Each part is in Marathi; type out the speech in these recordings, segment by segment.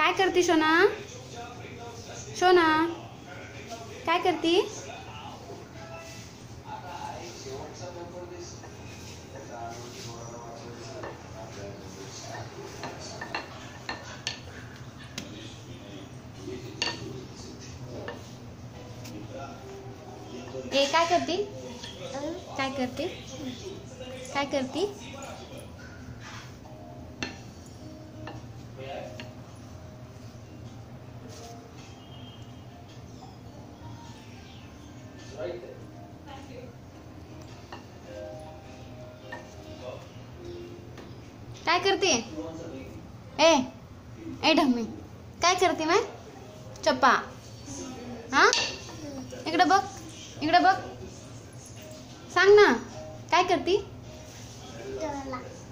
काय करती सोना? सोना काय करती? ए काय करती? काय करती? काय करती? काय करते? ए ढम्मी काय करते मैं? चप्पा हाँ इकडे बघ, इकडे बघ, सांग ना काय करती?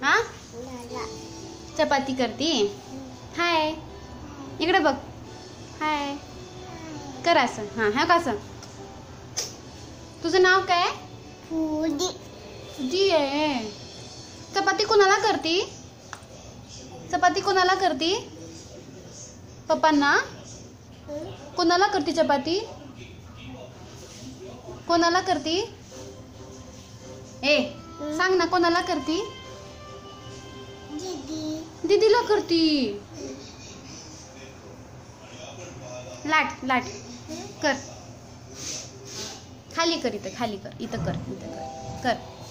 हाँ चपाती करती? हाय इकडे बघ, हाय कर असं. हाँ ह्या कसं? तुझं नाव काय? फुदी आहे. चपाती कोणाला करती? चपाती कोणाला करती? पप्पांना? कोणाला करती चपाती? कोणाला करती? ए सांग ना कोणाला करती? दीदीला करती. लाट लाट कर, खाली कर, इथं खाली कर, इथं कर, इथं कर, कर.